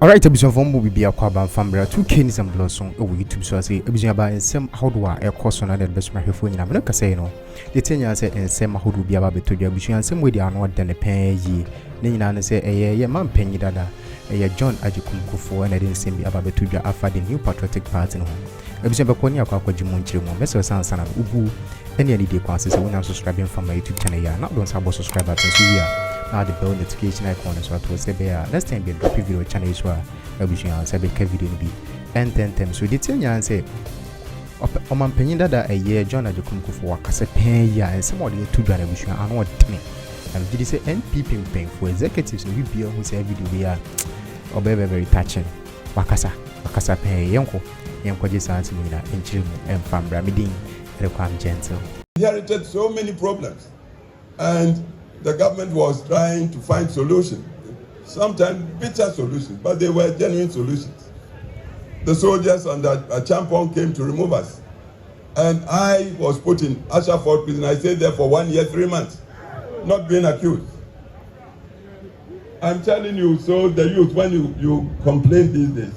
Alright, episode of Mbu Bibi Akwaba Family 2K ni some blossom over YouTube so I say episode about nsem ahodo a course on that best my phone na me ka say no the thing say nsem ahodo bi aba beto dwa episode nsem we dey ano de ne pen yi ne nyina ne say ye man panyi dada John Kuffour na dey nsem bi aba beto dwa afa the new patriotic party no episode be koni akwa jimu nchire mo message sansa na ubu any any dey kwa say when I'm subscribing from my YouTube channel ya na don't sabo subscribe button so we are now the bell notification icon so to say be next time be drop video channel so ebusu yan say be ka video ni bi and then so the thing yan say oman panyin dada John Kuffour wakase pen ya and some of the two dwa ebusu yan anu odene and did say NPP pen for executives no bi who say video we are very touching wakasa pen yenko jisanti mu na enchiri mu emfambra midin rekwam gentle inherited so many problems and the government was trying to find solutions, sometimes bitter solutions, but they were genuine solutions. The soldiers under Champon came to remove us. And I was put in Ashaford prison. I stayed there for 1 year, 3 months, not being accused. I'm telling you, so the youth, when you complain these days,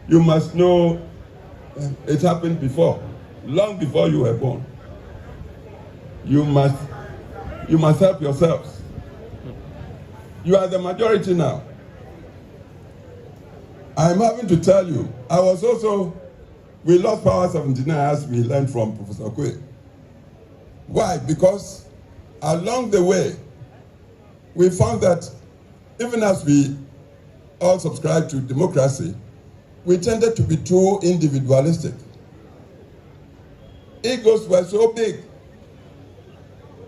you must know it happened before, long before you were born. You must help yourselves. You are the majority now. I'm having to tell you, we lost power 79 as we learned from Professor Kwe. Why? Because along the way, we found that even as we all subscribe to democracy, we tended to be too individualistic. Egos were so big.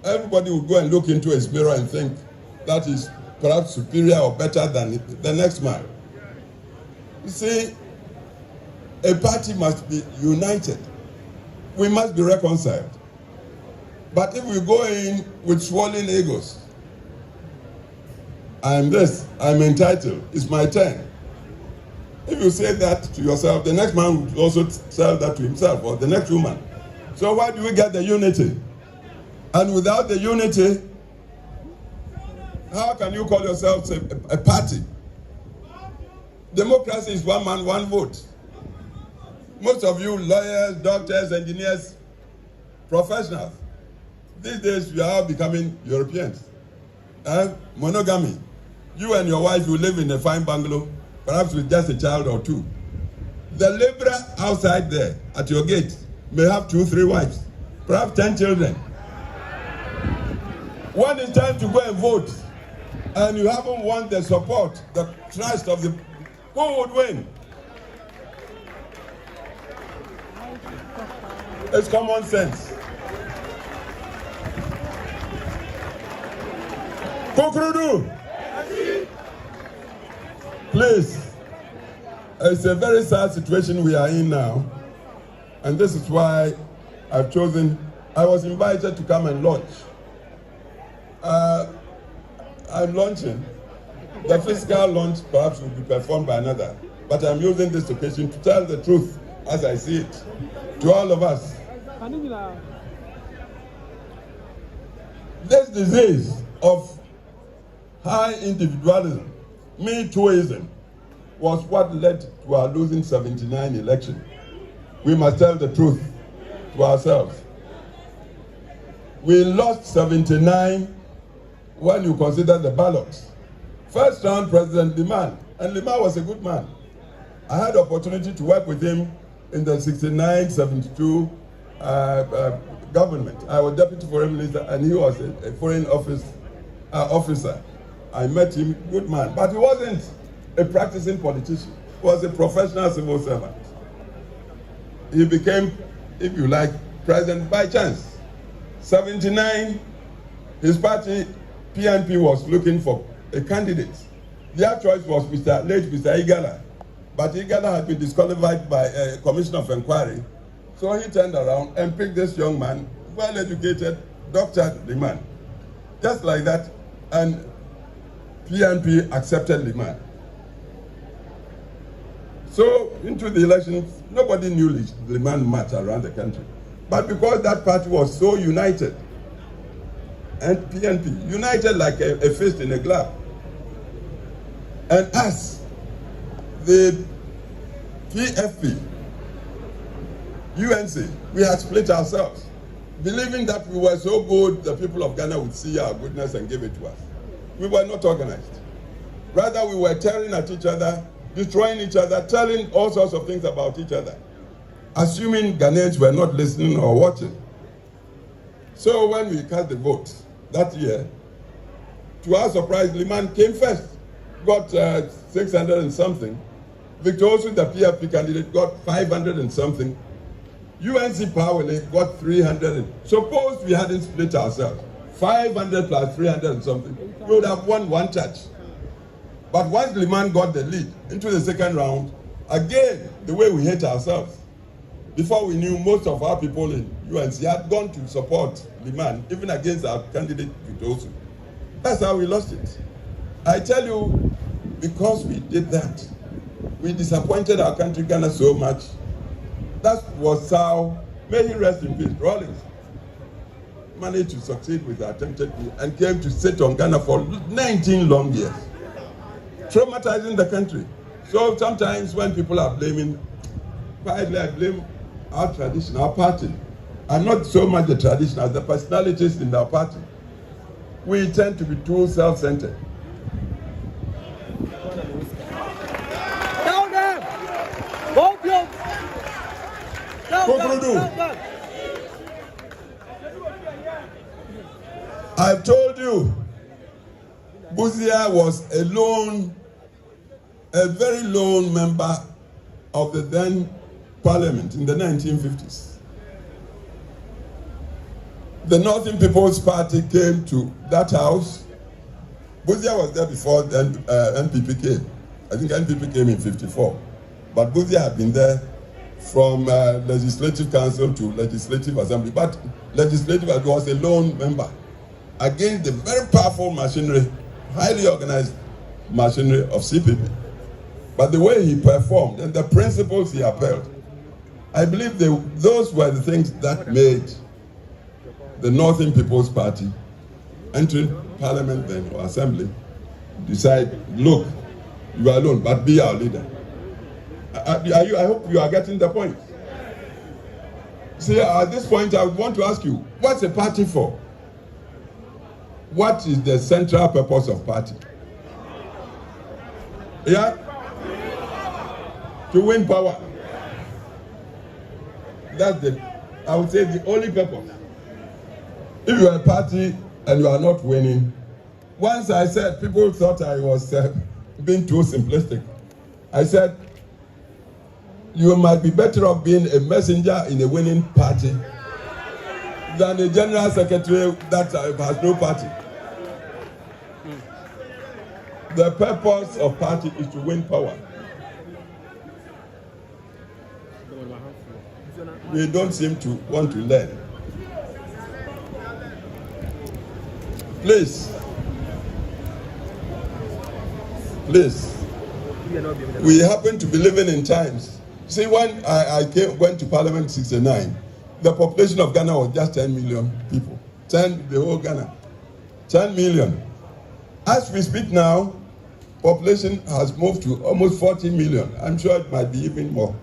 Everybody would go and look into his mirror and think that is perhaps superior or better than the next man. You see, a party must be united. We must be reconciled. But if we go in with swollen egos, I'm entitled, it's my turn. If you say that to yourself, the next man will also tell that to himself, or the next woman. So why do we get the unity? And without the unity, how can you call yourselves a party? Democracy is one man, one vote. Most of you lawyers, doctors, engineers, professionals, these days we are all becoming Europeans. Monogamy. You and your wife will live in a fine bungalow, perhaps with just a child or two. The laborer outside there at your gate may have 2, 3 wives, perhaps 10 children. When it's time to go and vote, and you haven't won the support, the trust of the... Who would win? It's common sense. Kukrudu! Please, it's a very sad situation we are in now, and this is why I've chosen... I was invited to come and launch. I'm launching. The physical launch perhaps will be performed by another, but I'm using this occasion to tell the truth as I see it to all of us. This disease of high individualism, me-tooism, was what led to our losing 79 election. We must tell the truth to ourselves. We lost 79 when you consider the ballots. First round, President Liman, and Liman was a good man. I had the opportunity to work with him in the 69-72 government. I was Deputy Foreign Minister and he was a foreign officer. I met him, good man, but he wasn't a practicing politician. He was a professional civil servant. He became, if you like, president by chance. 79, his party, PNP, was looking for a candidate. Their choice was Mr. Igala. But Igala had been disqualified by a commission of inquiry. So he turned around and picked this young man, well-educated, Dr. Liman. Just like that, and PNP accepted Liman. So into the elections, nobody knew Liman much around the country. But because that party was so united, and PNP, united like a fist in a glove, and us, the PFP, UNC, we had split ourselves, believing that we were so good, the people of Ghana would see our goodness and give it to us. We were not organized. Rather, we were tearing at each other, destroying each other, telling all sorts of things about each other, assuming Ghanaians were not listening or watching. So when we cast the vote that year, to our surprise, Liman came first, got 600 and something. Victor Osu, the PFP candidate, got 500 and something. UNC Powerley got 300. Suppose we hadn't split ourselves, 500 plus 300 and something, we would have won one touch. But once Liman got the lead into the second round, again, the way we hate ourselves. Before we knew, most of our people in UNC had gone to support Liman, even against our candidate Victor Osu. That's how we lost it. I tell you, because we did that, we disappointed our country, Ghana, so much. That was how, may he rest in peace, Rawlings managed to succeed with the attempted coup and came to sit on Ghana for 19 long years, traumatizing the country. So sometimes when people are blaming, quietly I blame our tradition, our party, and not so much the tradition as the personalities in our party. We tend to be too self-centered. Down them! Both you! Kuffour Addo, I've told you, Buzia was a very lone member of the then parliament in the 1950s. The Northern People's Party came to that house. Buzia was there before then NPP came. I think NPP came in 54. But Buzia had been there from Legislative Council to Legislative Assembly. But Legislative was a lone member against the very powerful machinery, highly organized machinery of CPP. But the way he performed and the principles he upheld, I believe those were the things that made the Northern People's Party entering Parliament then, or Assembly, decide, look, you are alone, but be our leader. I hope you are getting the point. See, at this point, I would want to ask you, what's a party for? What is the central purpose of party? Yeah? To win power. That's I would say, the only purpose. If you are a party and you are not winning, once I said, people thought I was being too simplistic. I said, you might be better off being a messenger in a winning party than a general secretary that has no party. The purpose of party is to win power. We don't seem to want to learn. Please, we happen to be living in times. See, when I went to Parliament in 1969, the population of Ghana was just 10 million people. The whole Ghana. 10 million. As we speak now, population has moved to almost 40 million. I'm sure it might be even more.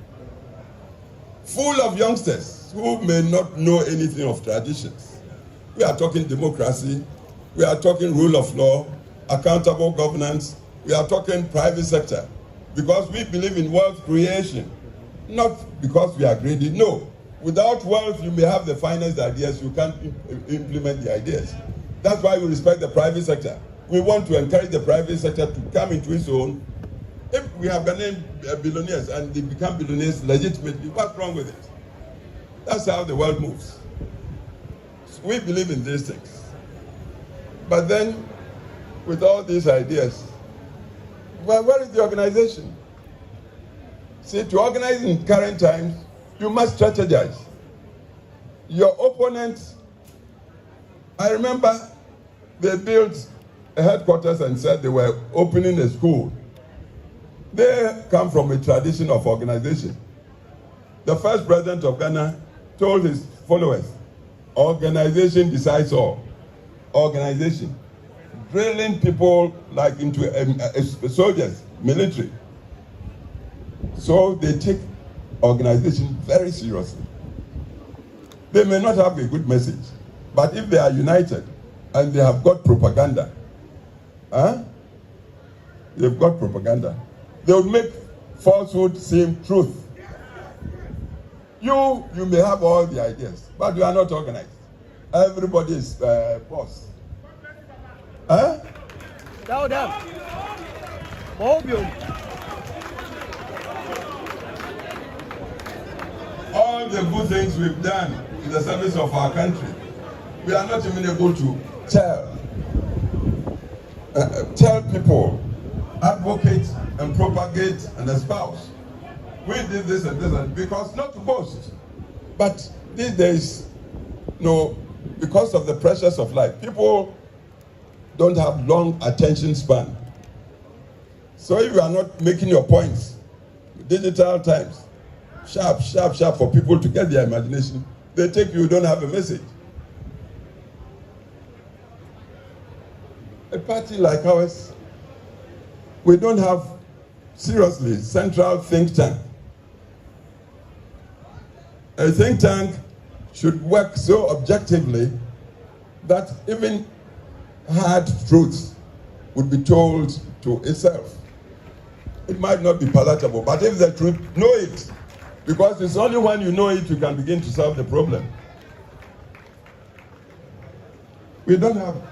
Full of youngsters who may not know anything of traditions. We are talking democracy. We are talking rule of law, accountable governance. We are talking private sector. Because we believe in wealth creation. Not because we are greedy. No. Without wealth, you may have the finest ideas. You can't implement the ideas. That's why we respect the private sector. We want to encourage the private sector to come into its own. If we have Ghanaian billionaires and they become billionaires legitimately, what's wrong with it? That's how the world moves. So we believe in these things. But then, with all these ideas, well, where is the organization? See, to organize in current times, you must strategize. Your opponents, I remember they built a headquarters and said they were opening a school. They come from a tradition of organization. The first president of Ghana told his followers, organization decides all. Organization. Drilling people like into soldiers, military. So they take organization very seriously. They may not have a good message, but if they are united and they have got propaganda, they've got propaganda, they would make falsehood seem truth. You may have all the ideas, but you are not organized. Everybody is boss. Down, down. Mobium. All the good things we've done in the service of our country, we are not even able to tell people, advocate and propagate and espouse. We did this and this, and because not to boast, but these days, because of the pressures of life, people don't have long attention span. So if you are not making your points, digital times, sharp for people to get their imagination, they take you don't have a message. A party like ours, we don't have, seriously, central think tank. A think tank should work so objectively that even hard truths would be told to itself. It might not be palatable, but if the truth, know it. Because it's only when you know it you can begin to solve the problem. We don't have,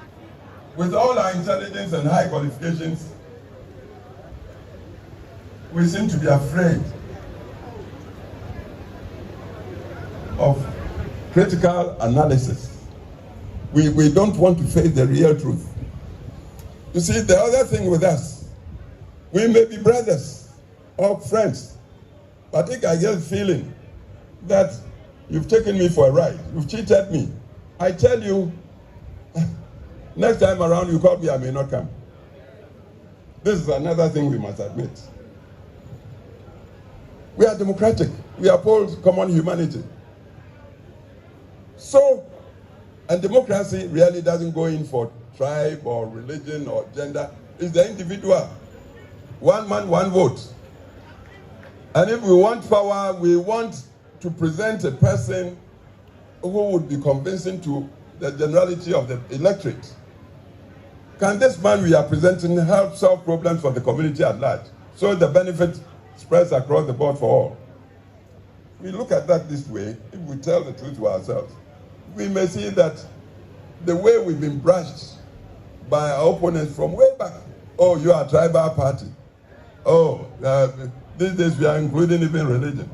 with all our intelligence and high qualifications, we seem to be afraid of critical analysis. We don't want to face the real truth. You see, the other thing with us, we may be brothers or friends, but I get the feeling that you've taken me for a ride, you've cheated me. I tell you, next time around you call me, I may not come. This is another thing we must admit. We are democratic. We uphold common humanity. So, and democracy really doesn't go in for tribe or religion or gender. It's the individual. One man, one vote. And if we want power, we want to present a person who would be convincing to the generality of the electorate. Can this man we are presenting help solve problems for the community at large, so the benefit spreads across the board for all? We look at that this way. If we tell the truth to ourselves, we may see that the way we've been brushed by our opponents from way back, oh, you are a tribal party. Oh, these days we are including even religion.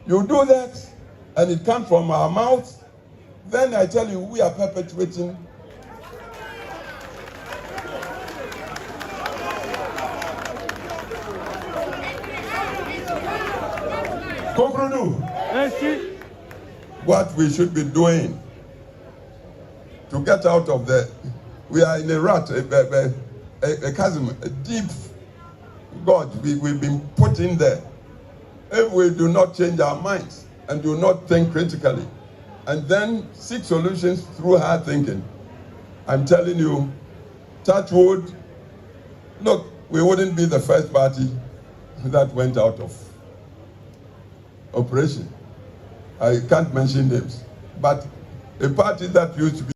You do that, and it comes from our mouth, then I tell you, we are perpetuating what we should be doing to get out of we are in a rut, a chasm, a deep God we've been put in there. If we do not change our minds and do not think critically and then seek solutions through hard thinking, I'm telling you, touch wood, look, we wouldn't be the first party that went out of operation. I can't mention names, but a party that used to be